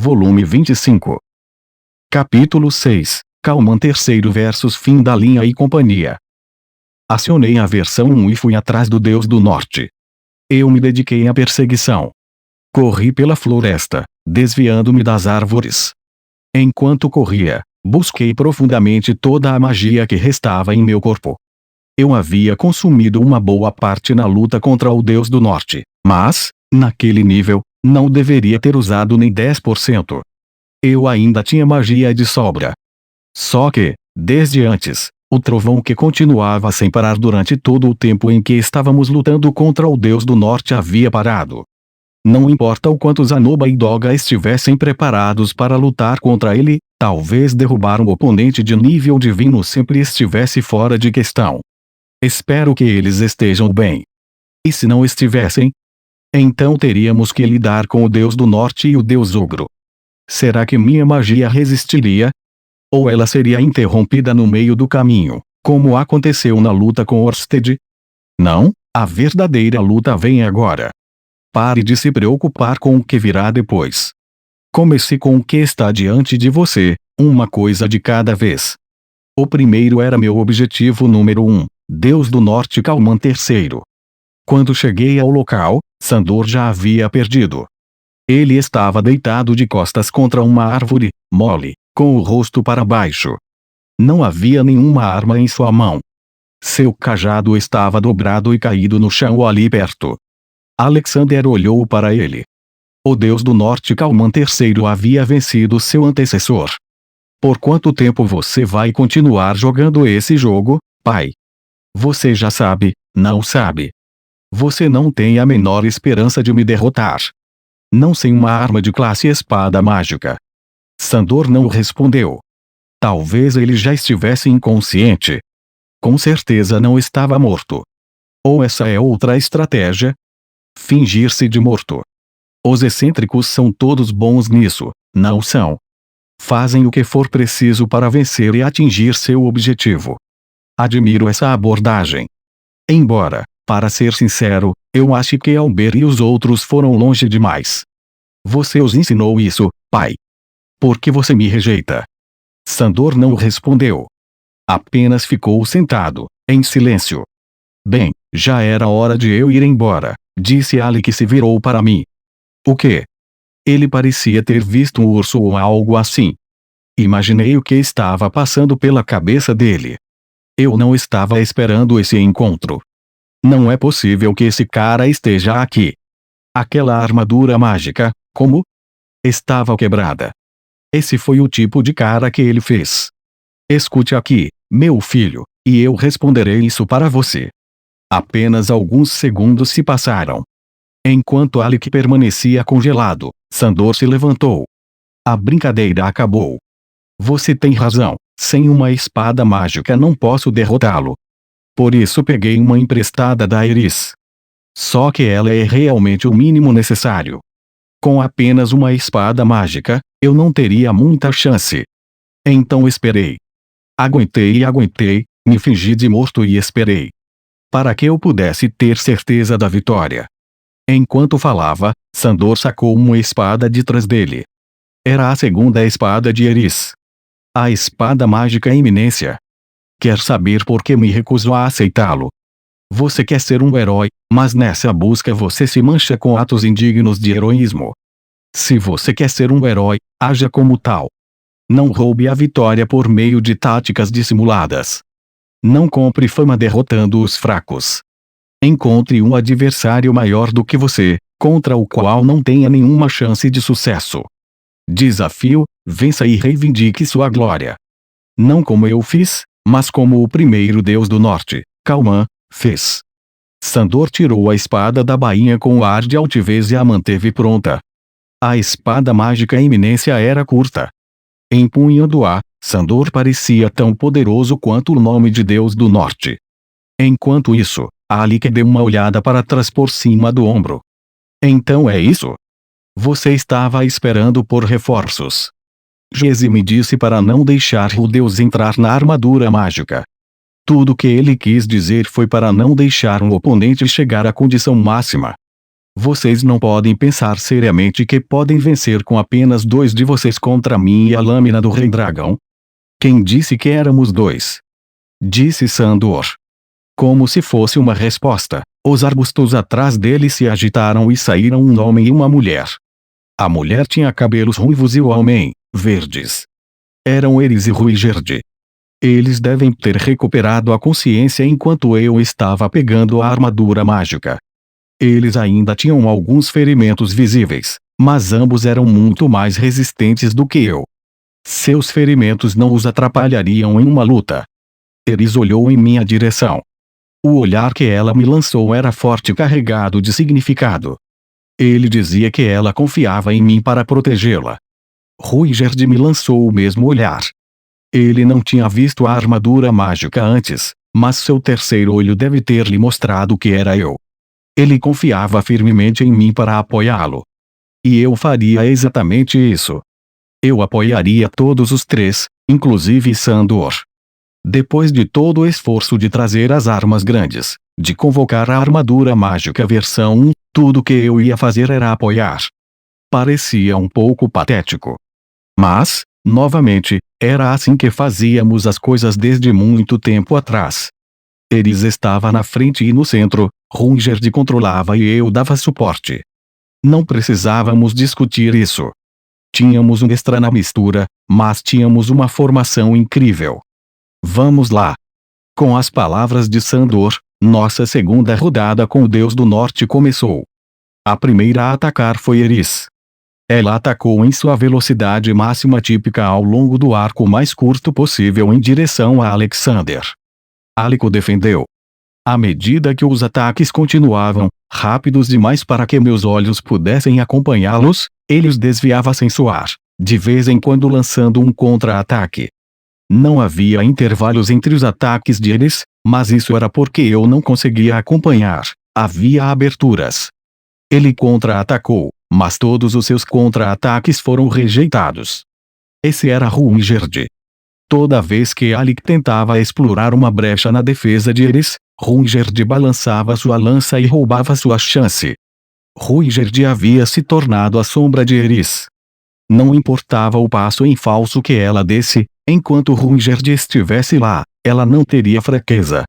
Volume 25. Capítulo 6. Calman III versus Fim da Linha e Companhia. Acionei a versão 1 e fui atrás do Deus do Norte. Eu me dediquei à perseguição. Corri pela floresta, desviando-me das árvores. Enquanto corria, busquei profundamente toda a magia que restava em meu corpo. Eu havia consumido uma boa parte na luta contra o Deus do Norte, mas, naquele nível, não deveria ter usado nem 10%. Eu ainda tinha magia de sobra. Só que, desde antes, o trovão que continuava sem parar durante todo o tempo em que estávamos lutando contra o Deus do Norte havia parado. Não importa o quanto Zanoba e Doga estivessem preparados para lutar contra ele, talvez derrubar um oponente de nível divino sempre estivesse fora de questão. Espero que eles estejam bem. E se não estivessem? Então teríamos que lidar com o Deus do Norte e o Deus Ogro. Será que minha magia resistiria? Ou ela seria interrompida no meio do caminho, como aconteceu na luta com Orsted? Não, a verdadeira luta vem agora. Pare de se preocupar com o que virá depois. Comece com o que está diante de você, uma coisa de cada vez. O primeiro era meu objetivo número 1, Deus do Norte Calman III. Quando cheguei ao local, Sandor já havia perdido. Ele estava deitado de costas contra uma árvore, mole, com o rosto para baixo. Não havia nenhuma arma em sua mão. Seu cajado estava dobrado e caído no chão ali perto. Alexander olhou para ele. O Deus do Norte Calman III havia vencido seu antecessor. Por quanto tempo você vai continuar jogando esse jogo, pai? Você já sabe, não sabe? Você não tem a menor esperança de me derrotar. Não sem uma arma de classe espada mágica. Sandor não respondeu. Talvez ele já estivesse inconsciente. Com certeza não estava morto. Ou essa é outra estratégia? Fingir-se de morto. Os excêntricos são todos bons nisso, não são? Fazem o que for preciso para vencer e atingir seu objetivo. Admiro essa abordagem. Embora, para ser sincero, eu acho que Albert e os outros foram longe demais. Você os ensinou isso, pai. Por que você me rejeita? Sandor não respondeu. Apenas ficou sentado, em silêncio. Bem, já era hora de eu ir embora, disse Ali que se virou para mim. O quê? Ele parecia ter visto um urso ou algo assim. Imaginei o que estava passando pela cabeça dele. Eu não estava esperando esse encontro. Não é possível que esse cara esteja aqui. Aquela armadura mágica, como? Estava quebrada. Esse foi o tipo de cara que ele fez. Escute aqui, meu filho, e eu responderei isso para você. Apenas alguns segundos se passaram. Enquanto Alec permanecia congelado, Sandor se levantou. A brincadeira acabou. Você tem razão, sem uma espada mágica não posso derrotá-lo. Por isso peguei uma emprestada da Iris. Só que ela é realmente o mínimo necessário. Com apenas uma espada mágica, eu não teria muita chance. Então esperei. Aguentei e aguentei, me fingi de morto e esperei. Para que eu pudesse ter certeza da vitória. Enquanto falava, Sandor sacou uma espada de trás dele. Era a segunda espada de Iris. A espada mágica Eminência. Quer saber por que me recuso a aceitá-lo? Você quer ser um herói, mas nessa busca você se mancha com atos indignos de heroísmo. Se você quer ser um herói, haja como tal. Não roube a vitória por meio de táticas dissimuladas. Não compre fama derrotando os fracos. Encontre um adversário maior do que você, contra o qual não tenha nenhuma chance de sucesso. Desafio, vença e reivindique sua glória. Não como eu fiz, mas como o primeiro Deus do Norte, Calman, fez. Sandor tirou a espada da bainha com ar de altivez e a manteve pronta. A espada mágica Eminência era curta. Empunhando-a, Sandor parecia tão poderoso quanto o nome de Deus do Norte. Enquanto isso, Alec deu uma olhada para trás por cima do ombro. Então é isso? Você estava esperando por reforços. Jesse me disse para não deixar o Deus entrar na armadura mágica. Tudo que ele quis dizer foi para não deixar um oponente chegar à condição máxima. Vocês não podem pensar seriamente que podem vencer com apenas 2 de vocês contra mim e a lâmina do Rei Dragão? Quem disse que éramos 2? Disse Sandor. Como se fosse uma resposta, os arbustos atrás dele se agitaram e saíram um homem e uma mulher. A mulher tinha cabelos ruivos e o homem, verdes. Eram Eris e Ruigerd. Eles devem ter recuperado a consciência enquanto eu estava pegando a armadura mágica. Eles ainda tinham alguns ferimentos visíveis, mas ambos eram muito mais resistentes do que eu. Seus ferimentos não os atrapalhariam em uma luta. Eris olhou em minha direção. O olhar que ela me lançou era forte e carregado de significado. Ele dizia que ela confiava em mim para protegê-la. Ruigerd me lançou o mesmo olhar. Ele não tinha visto a armadura mágica antes, mas seu terceiro olho deve ter lhe mostrado que era eu. Ele confiava firmemente em mim para apoiá-lo. E eu faria exatamente isso. Eu apoiaria todos os 3, inclusive Sandor. Depois de todo o esforço de trazer as armas grandes, de convocar a armadura mágica versão 1, tudo que eu ia fazer era apoiar. Parecia um pouco patético. Mas, novamente, era assim que fazíamos as coisas desde muito tempo atrás. Eris estava na frente e no centro, Ruigerd controlava e eu dava suporte. Não precisávamos discutir isso. Tínhamos um extra na mistura, mas tínhamos uma formação incrível. Vamos lá. Com as palavras de Sandor, nossa segunda rodada com o Deus do Norte começou. A primeira a atacar foi Eris. Ela atacou em sua velocidade máxima típica ao longo do arco mais curto possível em direção a Alexander. Alec o defendeu. À medida que os ataques continuavam, rápidos demais para que meus olhos pudessem acompanhá-los, ele os desviava sem suar, de vez em quando lançando um contra-ataque. Não havia intervalos entre os ataques de Eris, mas isso era porque eu não conseguia acompanhar. Havia aberturas. Ele contra-atacou, mas todos os seus contra-ataques foram rejeitados. Esse era Ruigerd. Toda vez que Alec tentava explorar uma brecha na defesa de Eris, Ruigerd balançava sua lança e roubava sua chance. Ruigerd havia se tornado a sombra de Eris. Não importava o passo em falso que ela desse, enquanto Ruigerd estivesse lá, ela não teria fraqueza.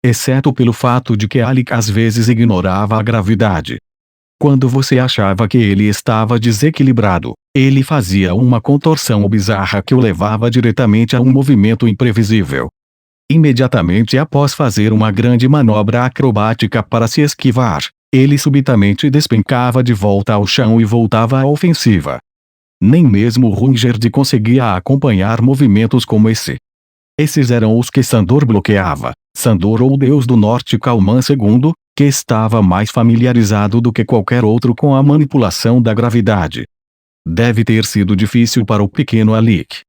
Exceto pelo fato de que Alec às vezes ignorava a gravidade. Quando você achava que ele estava desequilibrado, ele fazia uma contorção bizarra que o levava diretamente a um movimento imprevisível. Imediatamente após fazer uma grande manobra acrobática para se esquivar, ele subitamente despencava de volta ao chão e voltava à ofensiva. Nem mesmo Ruigerd conseguia acompanhar movimentos como esse. Esses eram os que Sandor bloqueava. Sandor ou Deus do Norte Kalman II, que estava mais familiarizado do que qualquer outro com a manipulação da gravidade. Deve ter sido difícil para o pequeno Alec.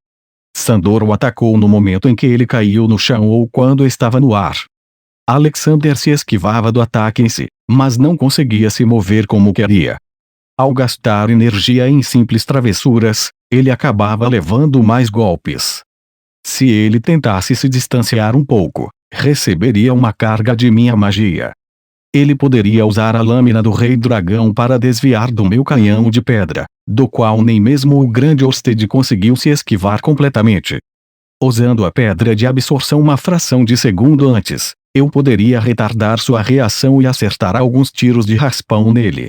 Sandor o atacou no momento em que ele caiu no chão ou quando estava no ar. Alexander se esquivava do ataque em si, mas não conseguia se mover como queria. Ao gastar energia em simples travessuras, ele acabava levando mais golpes. Se ele tentasse se distanciar um pouco, receberia uma carga de minha magia. Ele poderia usar a lâmina do Rei Dragão para desviar do meu canhão de pedra, do qual nem mesmo o grande Orsted conseguiu se esquivar completamente. Usando a pedra de absorção uma fração de segundo antes, eu poderia retardar sua reação e acertar alguns tiros de raspão nele.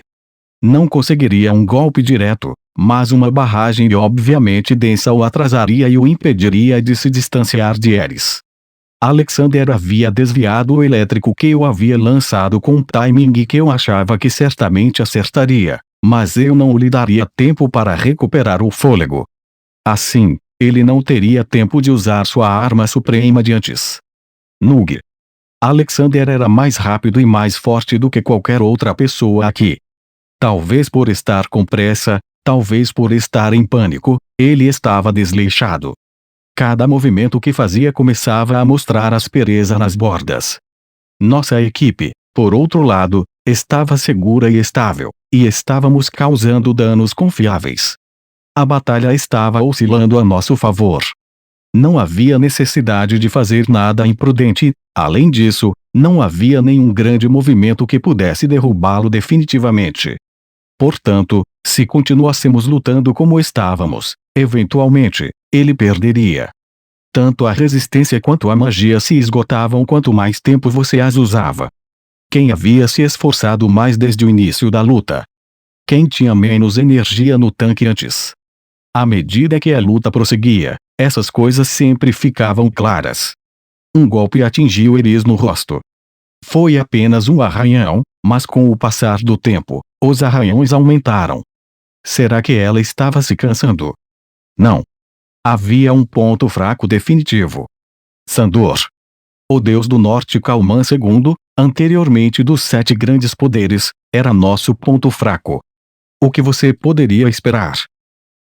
Não conseguiria um golpe direto, mas uma barragem obviamente densa o atrasaria e o impediria de se distanciar de Eris. Alexander havia desviado o elétrico que eu havia lançado com um timing que eu achava que certamente acertaria, mas eu não lhe daria tempo para recuperar o fôlego. Assim, ele não teria tempo de usar sua arma suprema de antes. Nug. Alexander era mais rápido e mais forte do que qualquer outra pessoa aqui. Talvez por estar com pressa, talvez por estar em pânico, ele estava desleixado. Cada movimento que fazia começava a mostrar aspereza nas bordas. Nossa equipe, por outro lado, estava segura e estável, e estávamos causando danos confiáveis. A batalha estava oscilando a nosso favor. Não havia necessidade de fazer nada imprudente, além disso, Não havia nenhum grande movimento que pudesse derrubá-lo definitivamente. Portanto, se continuássemos lutando como estávamos, eventualmente, ele perderia. Tanto a resistência quanto a magia se esgotavam quanto mais tempo você as usava. Quem havia se esforçado mais desde o início da luta? Quem tinha menos energia no tanque antes? À medida que a luta prosseguia, essas coisas sempre ficavam claras. Um golpe atingiu Eris no rosto. Foi apenas um arranhão, mas com o passar do tempo, os arranhões aumentaram. Será que ela estava se cansando? Não. Havia um ponto fraco definitivo. Sandor. O deus do norte Kalman II, anteriormente dos 7 grandes poderes, era nosso ponto fraco. O que você poderia esperar?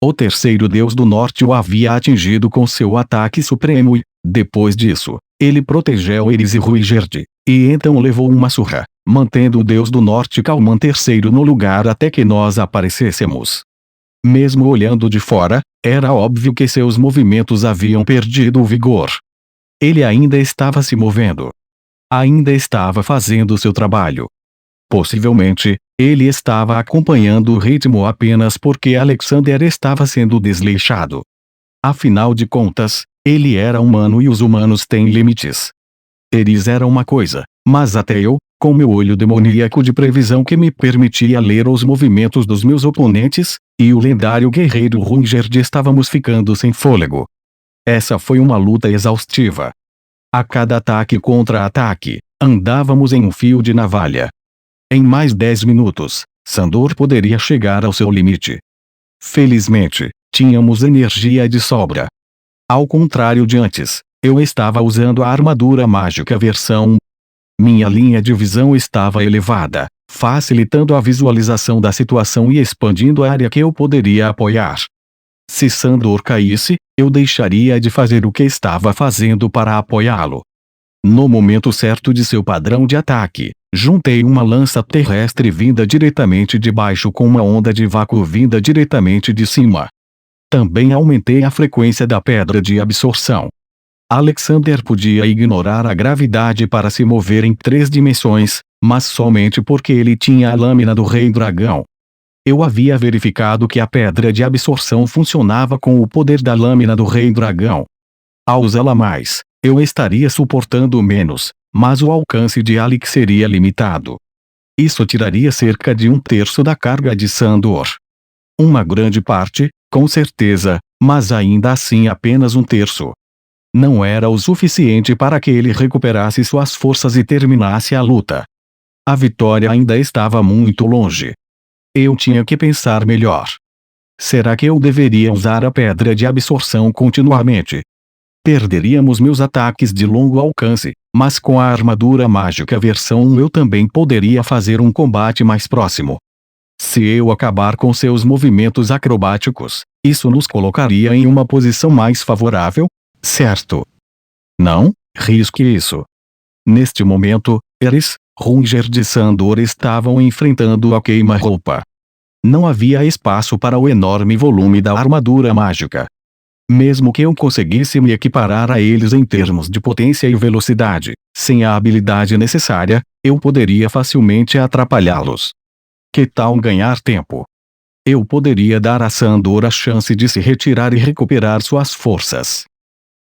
O terceiro deus do norte o havia atingido com seu ataque supremo e, depois disso, ele protegeu Eris e Ruigerd, e então levou uma surra, mantendo o deus do norte Kalman III no lugar até que nós aparecêssemos. Mesmo olhando de fora, era óbvio que seus movimentos haviam perdido o vigor. Ele ainda estava se movendo. Ainda estava fazendo seu trabalho. Possivelmente, ele estava acompanhando o ritmo apenas porque Alexander estava sendo desleixado. Afinal de contas, ele era humano e os humanos têm limites. Eris era uma coisa, mas até eu, com meu olho demoníaco de previsão que me permitia ler os movimentos dos meus oponentes, e o lendário guerreiro Ruigerd estávamos ficando sem fôlego. Essa foi uma luta exaustiva. A cada ataque contra ataque, andávamos em um fio de navalha. Em mais 10 minutos, Sandor poderia chegar ao seu limite. Felizmente, tínhamos energia de sobra. Ao contrário de antes, eu estava usando a armadura mágica versão 1. Minha linha de visão estava elevada, facilitando a visualização da situação e expandindo a área que eu poderia apoiar. Se Sandor caísse, eu deixaria de fazer o que estava fazendo para apoiá-lo. No momento certo de seu padrão de ataque, juntei uma lança terrestre vinda diretamente de baixo com uma onda de vácuo vinda diretamente de cima. Também aumentei a frequência da pedra de absorção. Alexander podia ignorar a gravidade para se mover em 3 dimensões, mas somente porque ele tinha a lâmina do Rei Dragão. Eu havia verificado que a pedra de absorção funcionava com o poder da lâmina do Rei Dragão. Ao usá-la mais, eu estaria suportando menos, mas o alcance de Alex seria limitado. Isso tiraria cerca de 1/3 da carga de Sandor. Uma grande parte, com certeza, mas ainda assim apenas 1/3. Não era o suficiente para que ele recuperasse suas forças e terminasse a luta. A vitória ainda estava muito longe. Eu tinha que pensar melhor. Será que eu deveria usar a pedra de absorção continuamente? Perderíamos meus ataques de longo alcance, mas com a armadura mágica versão 1 eu também poderia fazer um combate mais próximo. Se eu acabar com seus movimentos acrobáticos, isso nos colocaria em uma posição mais favorável, certo? Não, risque isso. Neste momento, Eris, Ruigerd e Sandor estavam enfrentando a queima-roupa. Não havia espaço para o enorme volume da armadura mágica. Mesmo que eu conseguisse me equiparar a eles em termos de potência e velocidade, sem a habilidade necessária, eu poderia facilmente atrapalhá-los. Que tal ganhar tempo? Eu poderia dar a Sandor a chance de se retirar e recuperar suas forças.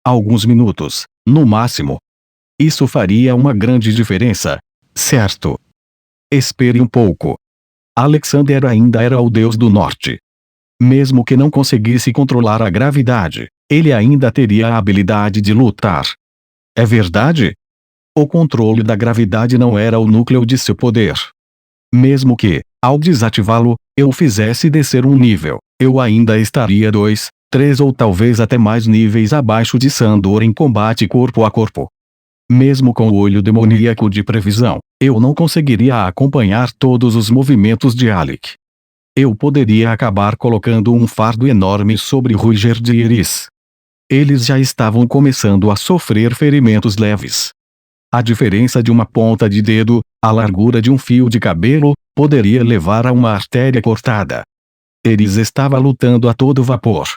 Alguns minutos, no máximo. Isso faria uma grande diferença, certo? Espere um pouco. Alexander ainda era o deus do norte. Mesmo que não conseguisse controlar a gravidade, ele ainda teria a habilidade de lutar. É verdade? O controle da gravidade não era o núcleo de seu poder. Mesmo que, ao desativá-lo, eu o fizesse descer um nível, eu ainda estaria 2, 3 ou talvez até mais níveis abaixo de Sandor em combate corpo a corpo. Mesmo com o olho demoníaco de previsão, eu não conseguiria acompanhar todos os movimentos de Alec. Eu poderia acabar colocando um fardo enorme sobre Ruigerd e Eris. Eles já estavam começando a sofrer ferimentos leves. A diferença de uma ponta de dedo, a largura de um fio de cabelo, poderia levar a uma artéria cortada. Eris estava lutando a todo vapor.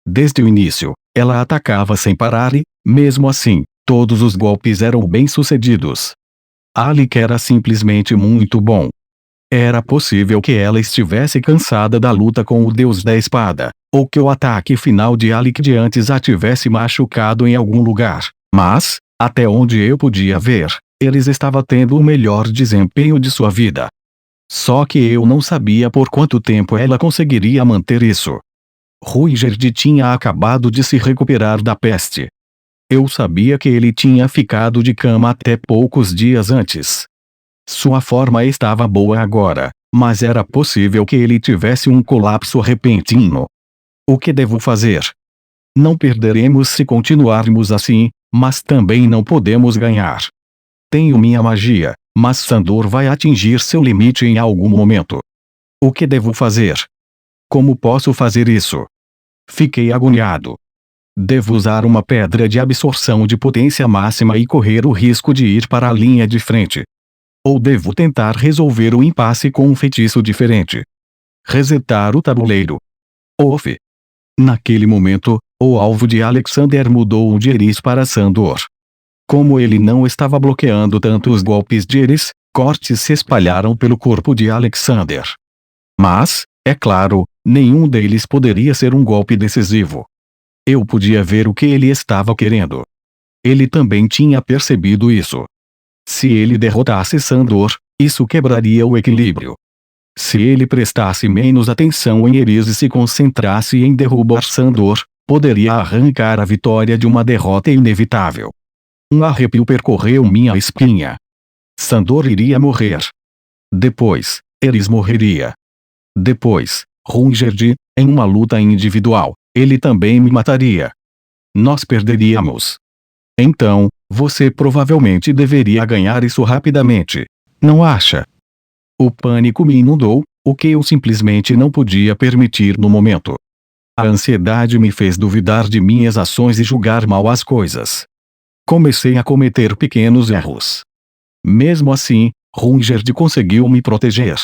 Desde o início, ela atacava sem parar e, mesmo assim, todos os golpes eram bem-sucedidos. Alec era simplesmente muito bom. Era possível que ela estivesse cansada da luta com o Deus da Espada, ou que o ataque final de Alec de antes a tivesse machucado em algum lugar, mas, até onde eu podia ver, eles estava tendo o melhor desempenho de sua vida. Só que eu não sabia por quanto tempo ela conseguiria manter isso. Ruigerd tinha acabado de se recuperar da peste. Eu sabia que ele tinha ficado de cama até poucos dias antes. Sua forma estava boa agora, mas era possível que ele tivesse um colapso repentino. O que devo fazer? Não perderemos se continuarmos assim, mas também não podemos ganhar. Tenho minha magia, mas Sandor vai atingir seu limite em algum momento. O que devo fazer? Como posso fazer isso? Fiquei agoniado. Devo usar uma pedra de absorção de potência máxima e correr o risco de ir para a linha de frente. Ou devo tentar resolver o impasse com um feitiço diferente. Resetar o tabuleiro. Off. Naquele momento, o alvo de Alexander mudou de Eris para Sandor. Como ele não estava bloqueando tanto os golpes de Eris, cortes se espalharam pelo corpo de Alexander. Mas, é claro, nenhum deles poderia ser um golpe decisivo. Eu podia ver o que ele estava querendo. Ele também tinha percebido isso. Se ele derrotasse Sandor, isso quebraria o equilíbrio. Se ele prestasse menos atenção em Eris e se concentrasse em derrubar Sandor, poderia arrancar a vitória de uma derrota inevitável. Um arrepio percorreu minha espinha. Sandor iria morrer. Depois, Eris morreria. Depois, Ruigerd, em uma luta individual, ele também me mataria. Nós perderíamos. Então, você provavelmente deveria ganhar isso rapidamente. Não acha? O pânico me inundou, o que eu simplesmente não podia permitir no momento. A ansiedade me fez duvidar de minhas ações e julgar mal as coisas. Comecei a cometer pequenos erros. Mesmo assim, Ruigerd conseguiu me proteger.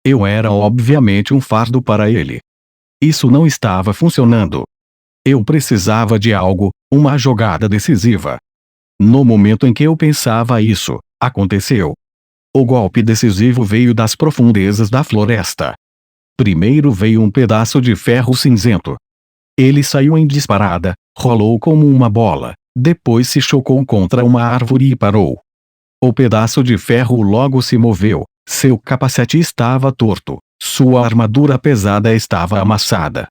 Eu era obviamente um fardo para ele. Isso não estava funcionando. Eu precisava de algo, uma jogada decisiva. No momento em que eu pensava isso, aconteceu. O golpe decisivo veio das profundezas da floresta. Primeiro veio um pedaço de ferro cinzento. Ele saiu em disparada, rolou como uma bola, depois se chocou contra uma árvore e parou. O pedaço de ferro logo se moveu, seu capacete estava torto, sua armadura pesada estava amassada.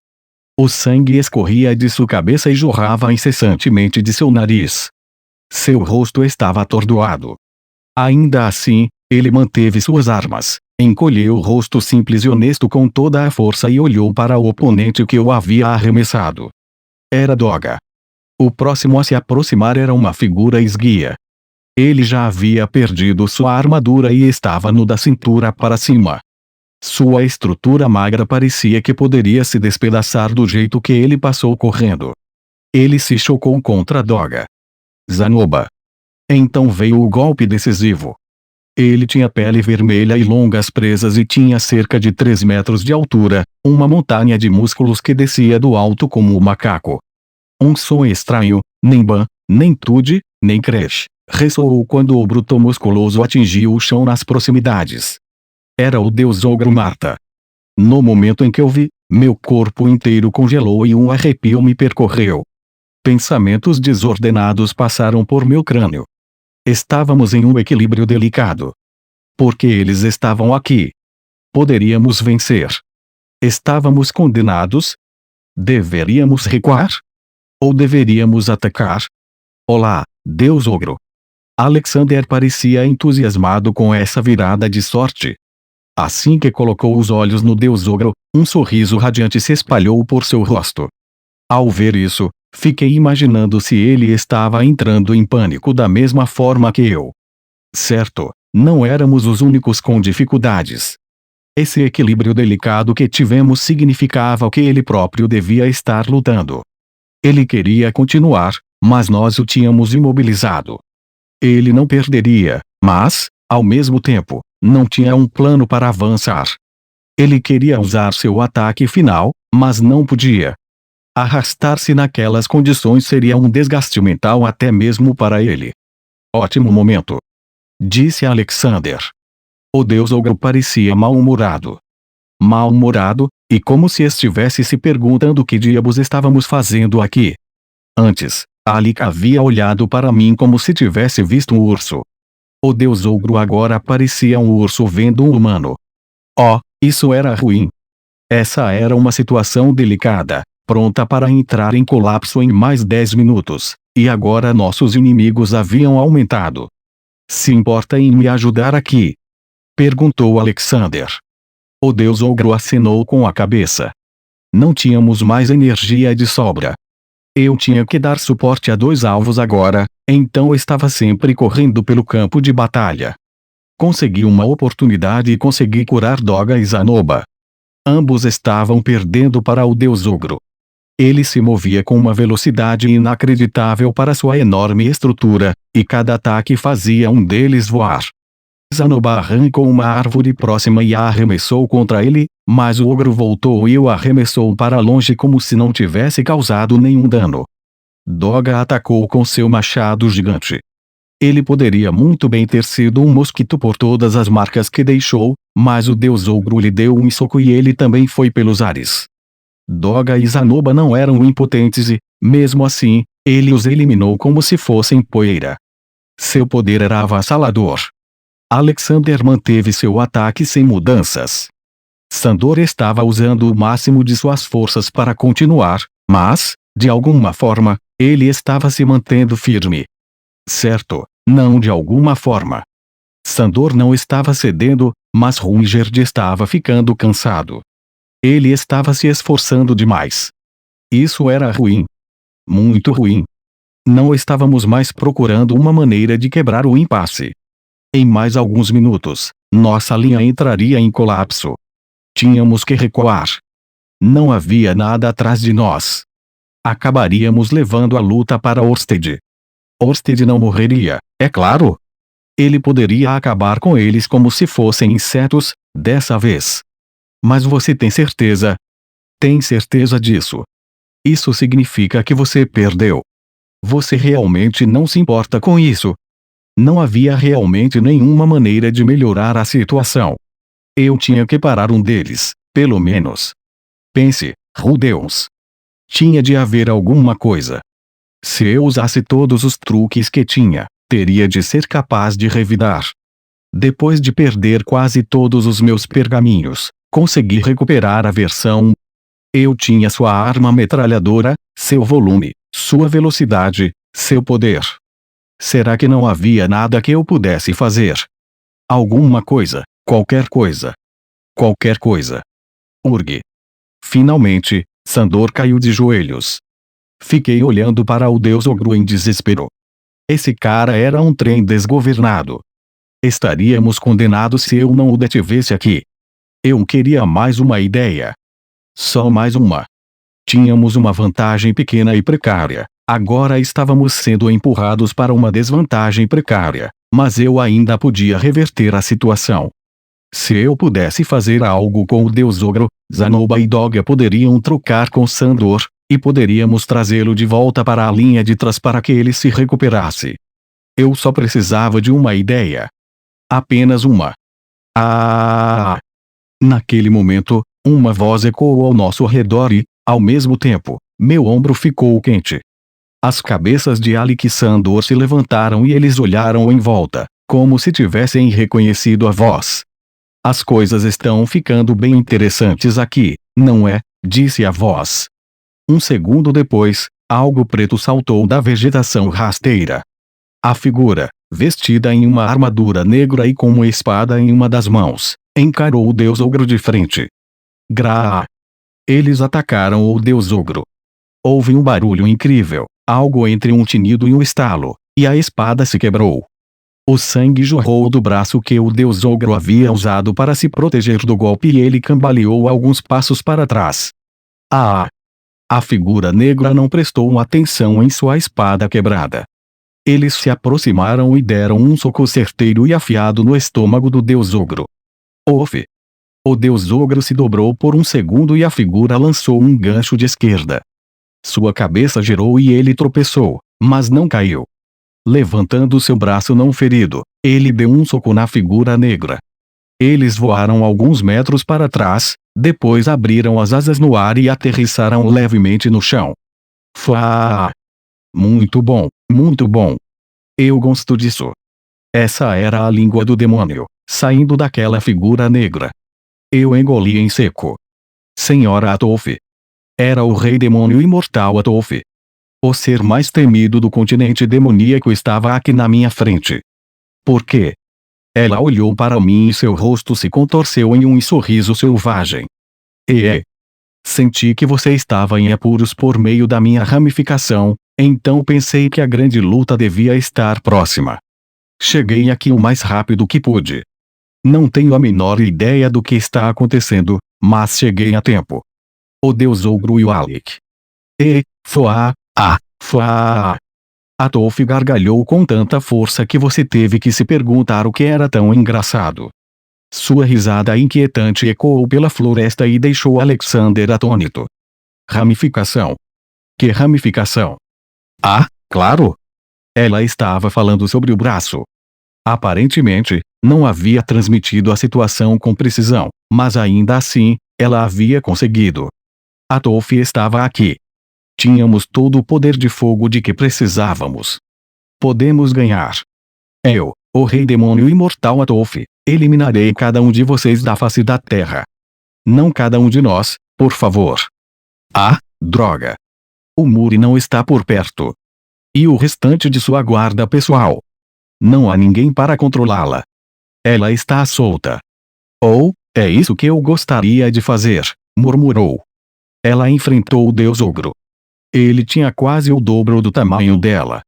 O sangue escorria de sua cabeça e jorrava incessantemente de seu nariz. Seu rosto estava atordoado. Ainda assim, ele manteve suas armas, encolheu o rosto simples e honesto com toda a força e olhou para o oponente que o havia arremessado. Era Doga. O próximo a se aproximar era uma figura esguia. Ele já havia perdido sua armadura e estava nu da cintura para cima. Sua estrutura magra parecia que poderia se despedaçar do jeito que ele passou correndo. Ele se chocou contra Doga. Zanoba. Então veio o golpe decisivo. Ele tinha pele vermelha e longas presas e tinha cerca de 3 metros de altura, uma montanha de músculos que descia do alto como um macaco. Um som estranho, nem ban, nem tude, nem crash, ressoou quando o bruto musculoso atingiu o chão nas proximidades. Era o deus ogro Marta. No momento em que eu vi, meu corpo inteiro congelou e um arrepio me percorreu. Pensamentos desordenados passaram por meu crânio. Estávamos em um equilíbrio delicado. Porque eles estavam aqui. Poderíamos vencer. Estávamos condenados? Deveríamos recuar? Ou deveríamos atacar? Olá, Deus Ogro. Alexander parecia entusiasmado com essa virada de sorte. Assim que colocou os olhos no Deus Ogro, um sorriso radiante se espalhou por seu rosto. Ao ver isso, fiquei imaginando se ele estava entrando em pânico da mesma forma que eu. Certo, não éramos os únicos com dificuldades. Esse equilíbrio delicado que tivemos significava que ele próprio devia estar lutando. Ele queria continuar, mas nós o tínhamos imobilizado. Ele não perderia, mas, ao mesmo tempo, não tinha um plano para avançar. Ele queria usar seu ataque final, mas não podia. Arrastar-se naquelas condições seria um desgaste mental até mesmo para ele. Ótimo momento. disse Alexander. O deus ogro parecia mal-humorado. Mal-humorado, e como se estivesse se perguntando que diabos estávamos fazendo aqui. Antes, Alec havia olhado para mim como se tivesse visto um urso. O deus ogro agora parecia um urso vendo um humano. Oh, isso era ruim. Essa era uma situação delicada, pronta para entrar em colapso em mais 10 minutos, e agora nossos inimigos haviam aumentado. Se importa em me ajudar aqui? Perguntou Alexander. O deus ogro acenou com a cabeça. Não tínhamos mais energia de sobra. Eu tinha que dar suporte a 2 alvos agora, então estava sempre correndo pelo campo de batalha. Consegui uma oportunidade e consegui curar Doga e Zanoba. Ambos estavam perdendo para o deus ogro. Ele se movia com uma velocidade inacreditável para sua enorme estrutura, e cada ataque fazia um deles voar. Zanoba arrancou uma árvore próxima e a arremessou contra ele, mas o ogro voltou e o arremessou para longe como se não tivesse causado nenhum dano. Doga atacou com seu machado gigante. Ele poderia muito bem ter sido um mosquito por todas as marcas que deixou, mas o deus ogro lhe deu um soco e ele também foi pelos ares. Doga e Zanoba não eram impotentes e, mesmo assim, ele os eliminou como se fossem poeira. Seu poder era avassalador. Alexander manteve seu ataque sem mudanças. Sandor estava usando o máximo de suas forças para continuar, mas, de alguma forma, ele estava se mantendo firme. Certo, não de alguma forma. Sandor não estava cedendo, mas Rungerd estava ficando cansado. Ele estava se esforçando demais. Isso era ruim. Muito ruim. Não estávamos mais procurando uma maneira de quebrar o impasse. Em mais alguns minutos, nossa linha entraria em colapso. Tínhamos que recuar. Não havia nada atrás de nós. Acabaríamos levando a luta para Orsted. Orsted não morreria, é claro. Ele poderia acabar com eles como se fossem insetos, dessa vez. Mas você tem certeza? Tem certeza disso? Isso significa que você perdeu. Você realmente não se importa com isso? Não havia realmente nenhuma maneira de melhorar a situação. Eu tinha que parar um deles, pelo menos. Pense, Rudeus. Tinha de haver alguma coisa. Se eu usasse todos os truques que tinha, teria de ser capaz de revidar. Depois de perder quase todos os meus pergaminhos, consegui recuperar a versão. Eu tinha sua arma metralhadora, seu volume, sua velocidade, seu poder. Será que não havia nada que eu pudesse fazer? Alguma coisa, qualquer coisa. Qualquer coisa. Urg. Finalmente, Sandor caiu de joelhos. Fiquei olhando para o deus ogro em desespero. Esse cara era um trem desgovernado. Estaríamos condenados se eu não o detivesse aqui. Eu queria mais uma ideia. Só mais uma. Tínhamos uma vantagem pequena e precária. Agora estávamos sendo empurrados para uma desvantagem precária, mas eu ainda podia reverter a situação. Se eu pudesse fazer algo com o deus ogro, Zanoba e Doga poderiam trocar com Sandor, e poderíamos trazê-lo de volta para a linha de trás para que ele se recuperasse. Eu só precisava de uma ideia. Apenas uma. Ah! Naquele momento, uma voz ecoou ao nosso redor e, ao mesmo tempo, meu ombro ficou quente. As cabeças de Alec e Sandor se levantaram e eles olharam em volta, como se tivessem reconhecido a voz. As coisas estão ficando bem interessantes aqui, não é? Disse a voz. Um segundo depois, algo preto saltou da vegetação rasteira. A figura, vestida em uma armadura negra e com uma espada em uma das mãos, encarou o deus ogro de frente. Gra! Eles atacaram o deus ogro. Houve um barulho incrível, algo entre um tinido e um estalo, e a espada se quebrou. O sangue jorrou do braço que o deus ogro havia usado para se proteger do golpe e ele cambaleou alguns passos para trás. Ah! A figura negra não prestou atenção em sua espada quebrada. Eles se aproximaram e deram um soco certeiro e afiado no estômago do deus ogro. Ofe! O deus ogro se dobrou por um segundo e a figura lançou um gancho de esquerda. Sua cabeça girou e ele tropeçou, mas não caiu. Levantando seu braço não ferido, Ele deu um soco na figura negra. Eles voaram alguns metros para trás, depois abriram as asas no ar e aterrissaram levemente no chão. Fá! Muito bom, muito bom. Eu gosto disso. Essa era a língua do demônio, saindo daquela figura negra. Eu engoli em seco. Senhora Atolf. Era o rei demônio imortal Atolf. O ser mais temido do continente demoníaco estava aqui na minha frente. Por quê? Ela olhou para mim e seu rosto se contorceu em um sorriso selvagem. Senti que você estava em apuros por meio da minha ramificação, então pensei que a grande luta devia estar próxima. Cheguei aqui o mais rápido que pude. Não tenho a menor ideia do que está acontecendo, mas cheguei a tempo. O Deus Ogro e o Alec. Atolf gargalhou com tanta força que você teve que se perguntar o que era tão engraçado. Sua risada inquietante ecoou pela floresta e deixou Alexander atônito. Ramificação. Que ramificação? Ah, claro! Ela estava falando sobre o braço. Aparentemente, não havia transmitido a situação com precisão, mas ainda assim, ela havia conseguido. Atolf estava aqui. Tínhamos todo o poder de fogo de que precisávamos. Podemos ganhar. Eu, o rei demônio imortal Atolf, eliminarei cada um de vocês da face da terra. Não cada um de nós, por favor. Ah, droga! O Muri não está por perto. E o restante de sua guarda pessoal? Não há ninguém para controlá-la. Ela está solta. Ou, é isso que eu gostaria de fazer, murmurou. Ela enfrentou o Deus Ogro. Ele tinha quase o dobro do tamanho dela.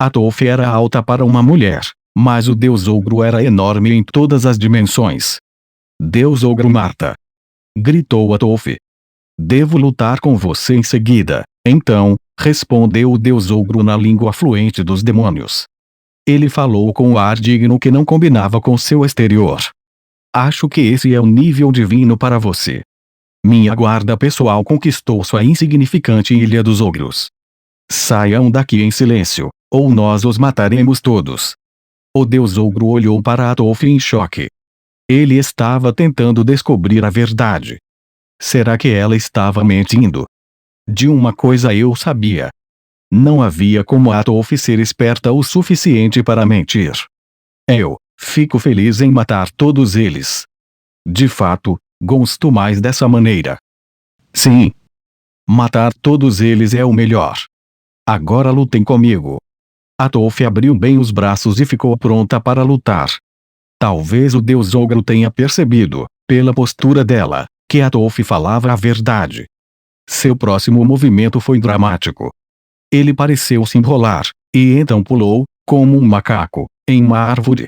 Atolf era alta para uma mulher, mas o Deus Ogro era enorme em todas as dimensões. Deus Ogro Marta! Gritou Atolf. Devo lutar com você em seguida, então, respondeu o Deus Ogro na língua fluente dos demônios. Ele falou com um ar digno que não combinava com seu exterior. Acho que esse é o nível divino para você. Minha guarda pessoal conquistou sua insignificante Ilha dos Ogros. Saiam daqui em silêncio, ou nós os mataremos todos. O Deus Ogro olhou para Atolf em choque. Ele estava tentando descobrir a verdade. Será que ela estava mentindo? De uma coisa eu sabia. Não havia como Atolf ser esperta o suficiente para mentir. Eu fico feliz em matar todos eles. De fato, gosto mais dessa maneira. Sim. Matar todos eles é o melhor. Agora lutem comigo. Atolf abriu bem os braços e ficou pronta para lutar. Talvez o Deus Ogro tenha percebido, pela postura dela, que Atolf falava a verdade. Seu próximo movimento foi dramático. Ele pareceu se enrolar, e então pulou, como um macaco, em uma árvore.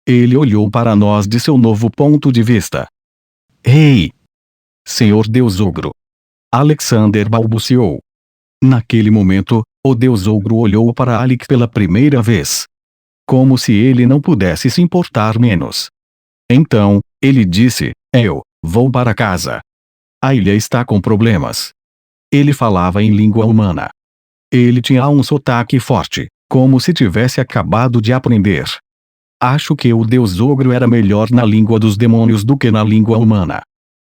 Ele olhou para nós de seu novo ponto de vista. Ei! Senhor Deus Ogro! Alexander balbuciou. Naquele momento, o Deus Ogro olhou para Alec pela primeira vez. Como se ele não pudesse se importar menos. Então, ele disse, eu vou para casa. A ilha está com problemas. Ele falava em língua humana. Ele tinha um sotaque forte, como se tivesse acabado de aprender. Acho que o Deus Ogro era melhor na língua dos demônios do que na língua humana.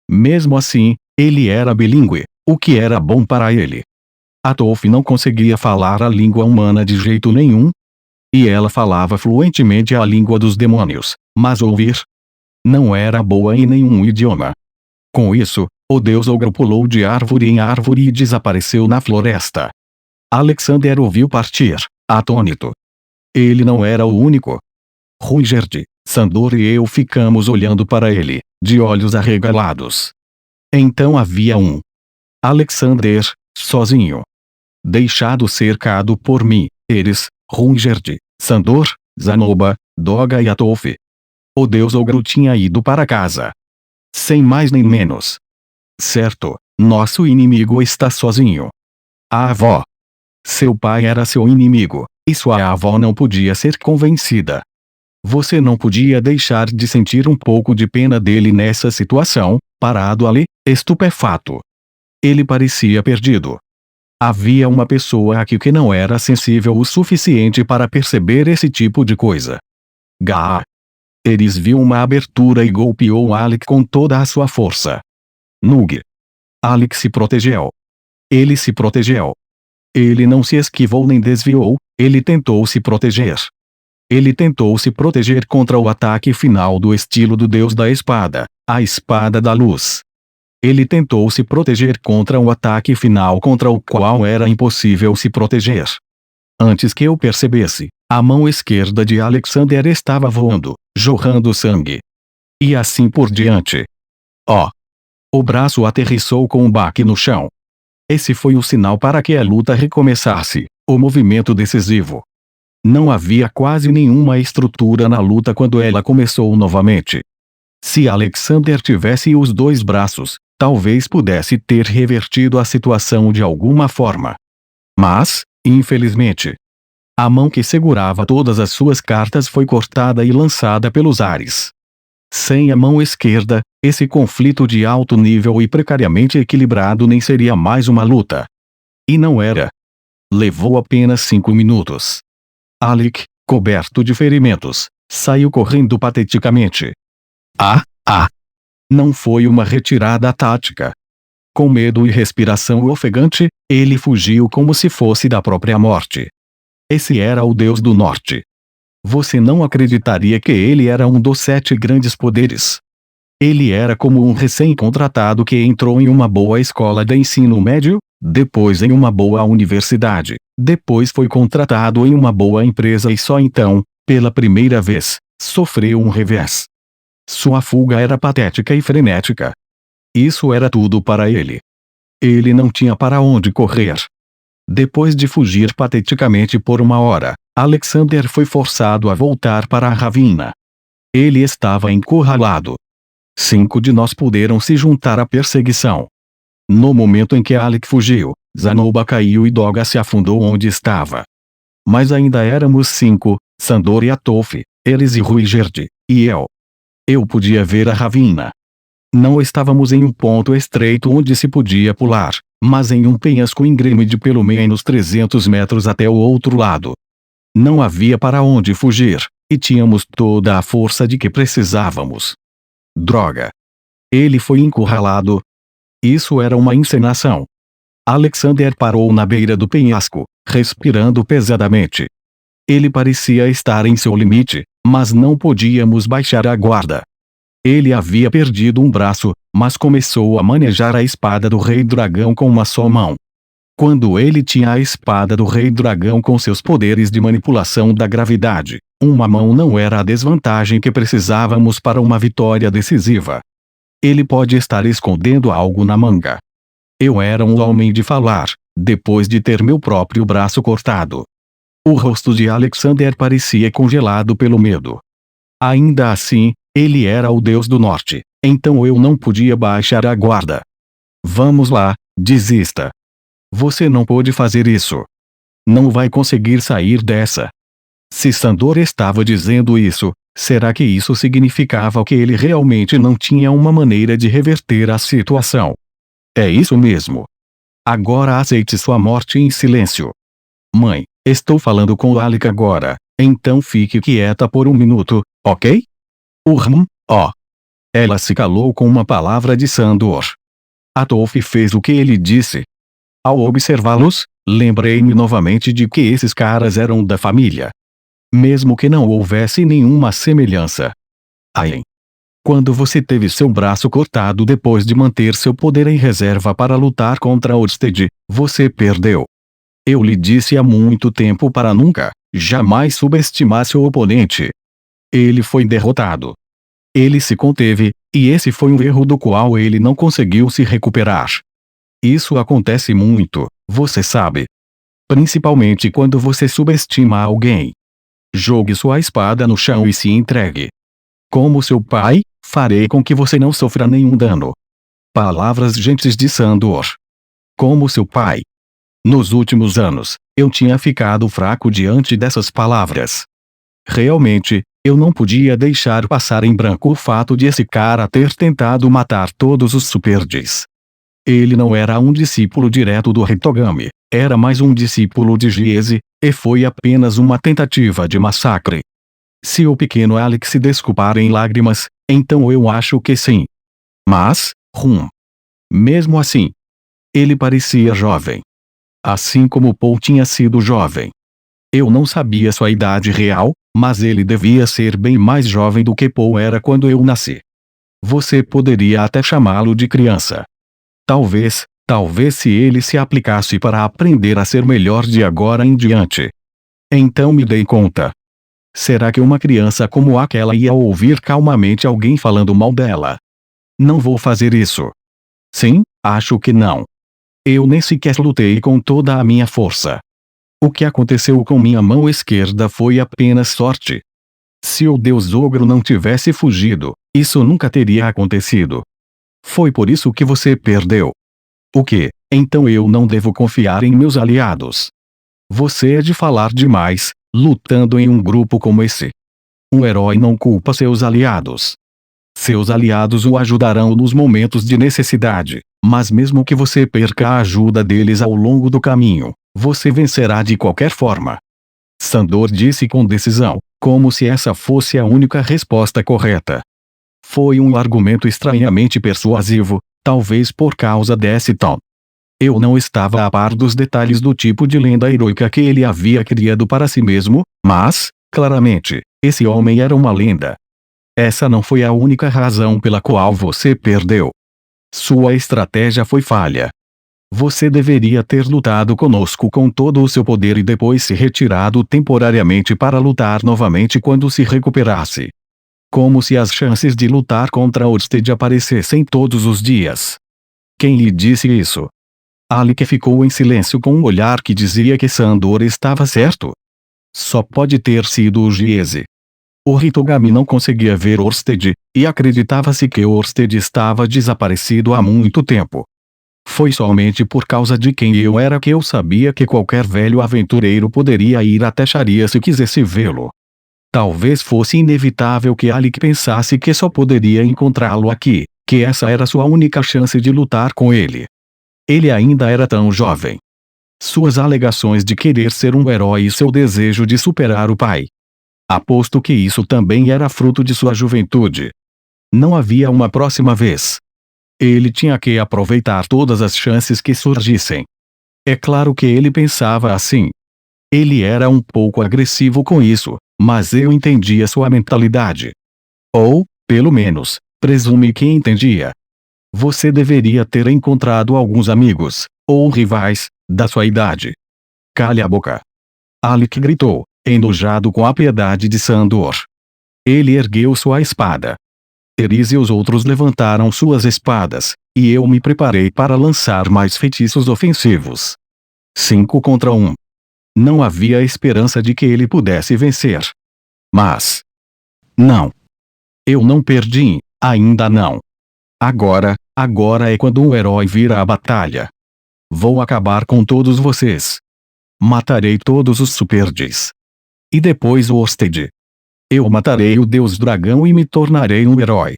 Mesmo assim, ele era bilíngue, o que era bom para ele. Atolf não conseguia falar a língua humana de jeito nenhum. E ela falava fluentemente a língua dos demônios, mas ouvir não era boa em nenhum idioma. Com isso, o Deus Ogro pulou de árvore em árvore e desapareceu na floresta. Alexander ouviu partir, atônito. Ele não era o único. Ruigerd, Sandor e eu ficamos olhando para ele, de olhos arregalados. Então havia um Alexander, sozinho. Deixado cercado por mim, eles, Ruigerd, Sandor, Zanoba, Doga e Atolf. O Deus Ogro tinha ido para casa. Sem mais nem menos. Certo, nosso inimigo está sozinho. A avó. Seu pai era seu inimigo, e sua avó não podia ser convencida. Você não podia deixar de sentir um pouco de pena dele nessa situação, parado ali, estupefato. Ele parecia perdido. Havia uma pessoa aqui que não era sensível o suficiente para perceber esse tipo de coisa. Gah! Eris viu uma abertura e golpeou Alec com toda a sua força. Nug! Alec se protegeu. Ele se protegeu. Ele não se esquivou nem desviou, ele tentou se proteger. Ele tentou se proteger contra o ataque final do estilo do Deus da Espada, a Espada da Luz. Ele tentou se proteger contra o ataque final contra o qual era impossível se proteger. Antes que eu percebesse, a mão esquerda de Alexander estava voando, jorrando sangue. E assim por diante. Oh! O braço aterrissou com um baque no chão. Esse foi o sinal para que a luta recomeçasse, o movimento decisivo. Não havia quase nenhuma estrutura na luta quando ela começou novamente. Se Alexander tivesse os dois braços, talvez pudesse ter revertido a situação de alguma forma. Mas, infelizmente, a mão que segurava todas as suas cartas foi cortada e lançada pelos ares. Sem a mão esquerda, esse conflito de alto nível e precariamente equilibrado nem seria mais uma luta. E não era. Levou apenas 5 minutos. Alec, coberto de ferimentos, saiu correndo pateticamente. Não foi uma retirada tática. Com medo e respiração ofegante, ele fugiu como se fosse da própria morte. Esse era o Deus do Norte. Você não acreditaria que ele era um dos 7 grandes poderes. Ele era como um recém-contratado que entrou em uma boa escola de ensino médio, depois em uma boa universidade, depois foi contratado em uma boa empresa e só então, pela primeira vez, sofreu um revés. Sua fuga era patética e frenética. Isso era tudo para ele. Ele não tinha para onde correr. Depois de fugir pateticamente por 1 hora, Alexander foi forçado a voltar para a ravina. Ele estava encurralado. 5 de nós puderam se juntar à perseguição. No momento em que Alec fugiu, Zanoba caiu e Doga se afundou onde estava. Mas ainda éramos 5, Sandor e Atof, Eris e Ruigerd, e eu. Eu podia ver a ravina. Não estávamos em um ponto estreito onde se podia pular, mas em um penhasco íngreme de pelo menos 300 metros até o outro lado. Não havia para onde fugir, e tínhamos toda a força de que precisávamos. Droga! Ele foi encurralado. Isso era uma encenação. Alexander parou na beira do penhasco, respirando pesadamente. Ele parecia estar em seu limite, mas não podíamos baixar a guarda. Ele havia perdido um braço, mas começou a manejar a espada do Rei Dragão com uma só mão. Quando ele tinha a espada do Rei Dragão com seus poderes de manipulação da gravidade, uma mão não era a desvantagem que precisávamos para uma vitória decisiva. Ele pode estar escondendo algo na manga. Eu era um homem de falar, depois de ter meu próprio braço cortado. O rosto de Alexander parecia congelado pelo medo. Ainda assim, ele era o Deus do Norte, então eu não podia baixar a guarda. Vamos lá, desista. Você não pode fazer isso. Não vai conseguir sair dessa. Se Sandor estava dizendo isso, será que isso significava que ele realmente não tinha uma maneira de reverter a situação? É isso mesmo. Agora aceite sua morte em silêncio. Mãe, estou falando com Alec agora, então fique quieta por 1 minuto, ok? Ela se calou com uma palavra de Sandor. Atof fez o que ele disse. Ao observá-los, lembrei-me novamente de que esses caras eram da família. Mesmo que não houvesse nenhuma semelhança. Quando você teve seu braço cortado depois de manter seu poder em reserva para lutar contra Orsted, você perdeu. Eu lhe disse há muito tempo para nunca, jamais subestimar seu oponente. Ele foi derrotado. Ele se conteve, e esse foi um erro do qual ele não conseguiu se recuperar. Isso acontece muito, você sabe. Principalmente quando você subestima alguém. Jogue sua espada no chão e se entregue. Como seu pai, farei com que você não sofra nenhum dano. Palavras gentis de Sandor. Como seu pai. Nos últimos anos, eu tinha ficado fraco diante dessas palavras. Realmente, eu não podia deixar passar em branco o fato de esse cara ter tentado matar todos os Superds. Ele não era um discípulo direto do Hitogami, era mais um discípulo de Giese, e foi apenas uma tentativa de massacre. Se o pequeno Alex se desculpar em lágrimas, então eu acho que sim. Mas, mesmo assim, ele parecia jovem. Assim como Paul tinha sido jovem. Eu não sabia sua idade real, mas ele devia ser bem mais jovem do que Paul era quando eu nasci. Você poderia até chamá-lo de criança. Talvez se ele se aplicasse para aprender a ser melhor de agora em diante. Então me dei conta. Será que uma criança como aquela ia ouvir calmamente alguém falando mal dela? Não vou fazer isso. Sim, acho que não. Eu nem sequer lutei com toda a minha força. O que aconteceu com minha mão esquerda foi apenas sorte. Se o Deus Ogro não tivesse fugido, isso nunca teria acontecido. Foi por isso que você perdeu. O que? Então eu não devo confiar em meus aliados. Você é de falar demais, lutando em um grupo como esse. Um herói não culpa seus aliados. Seus aliados o ajudarão nos momentos de necessidade, mas mesmo que você perca a ajuda deles ao longo do caminho, você vencerá de qualquer forma. Sandor disse com decisão, como se essa fosse a única resposta correta. Foi um argumento estranhamente persuasivo, talvez por causa desse tom. Eu não estava a par dos detalhes do tipo de lenda heroica que ele havia criado para si mesmo, mas, claramente, esse homem era uma lenda. Essa não foi a única razão pela qual você perdeu. Sua estratégia foi falha. Você deveria ter lutado conosco com todo o seu poder e depois se retirado temporariamente para lutar novamente quando se recuperasse. Como se as chances de lutar contra Orsted aparecessem todos os dias. Quem lhe disse isso? Alec ficou em silêncio com um olhar que dizia que Sandor estava certo. Só pode ter sido o Giese. O Hitogami não conseguia ver Orsted, e acreditava-se que Orsted estava desaparecido há muito tempo. Foi somente por causa de quem eu era que eu sabia que qualquer velho aventureiro poderia ir até Sharia se quisesse vê-lo. Talvez fosse inevitável que Alec pensasse que só poderia encontrá-lo aqui, que essa era sua única chance de lutar com ele. Ele ainda era tão jovem. Suas alegações de querer ser um herói e seu desejo de superar o pai. Aposto que isso também era fruto de sua juventude. Não havia uma próxima vez. Ele tinha que aproveitar todas as chances que surgissem. É claro que ele pensava assim. Ele era um pouco agressivo com isso, mas eu entendia sua mentalidade. Ou, pelo menos, presume que entendia. Você deveria ter encontrado alguns amigos, ou rivais, da sua idade. Cale a boca. Alec gritou, enojado com a piedade de Sandor. Ele ergueu sua espada. Eris e os outros levantaram suas espadas, e eu me preparei para lançar mais feitiços ofensivos. 5 contra 1. Não havia esperança de que ele pudesse vencer. Mas... não. Eu não perdi, ainda não. Agora é quando um herói vira a batalha. Vou acabar com todos vocês. Matarei todos os Superds. E depois o Orsted. Eu matarei o Deus Dragão e me tornarei um herói.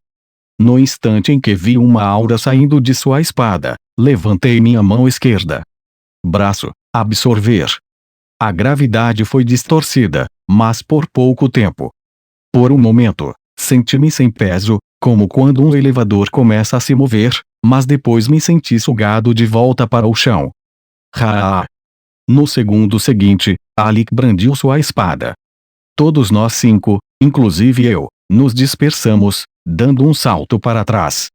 No instante em que vi uma aura saindo de sua espada, levantei minha mão esquerda. Braço, absorver. A gravidade foi distorcida, mas por pouco tempo. Por um momento, senti-me sem peso, como quando um elevador começa a se mover, mas depois me senti sugado de volta para o chão. No segundo seguinte, Alec brandiu sua espada. Todos nós 5, inclusive eu, nos dispersamos, dando um salto para trás.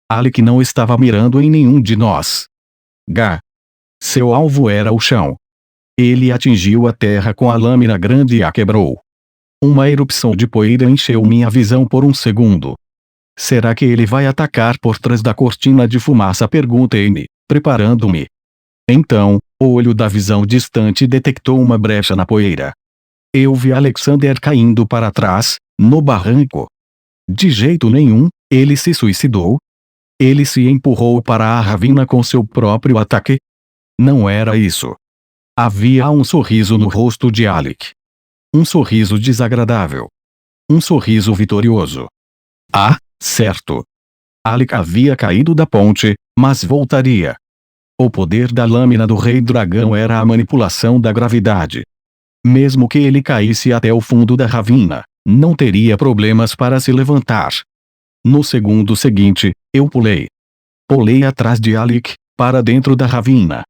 Alec não estava mirando em nenhum de nós. Seu alvo era o chão. Ele atingiu a terra com a lâmina grande e a quebrou. Uma erupção de poeira encheu minha visão por um segundo. Será que ele vai atacar por trás da cortina de fumaça? Perguntei-me, preparando-me. Então, o olho da visão distante detectou uma brecha na poeira. Eu vi Alexander caindo para trás, no barranco. De jeito nenhum, ele se suicidou. Ele se empurrou para a ravina com seu próprio ataque. Não era isso. Havia um sorriso no rosto de Alec. Um sorriso desagradável. Um sorriso vitorioso. Certo. Alec havia caído da ponte, mas voltaria. O poder da lâmina do Rei Dragão era a manipulação da gravidade. Mesmo que ele caísse até o fundo da ravina, Não teria problemas para se levantar. No segundo seguinte, eu pulei. Pulei atrás de Alec, para dentro da ravina.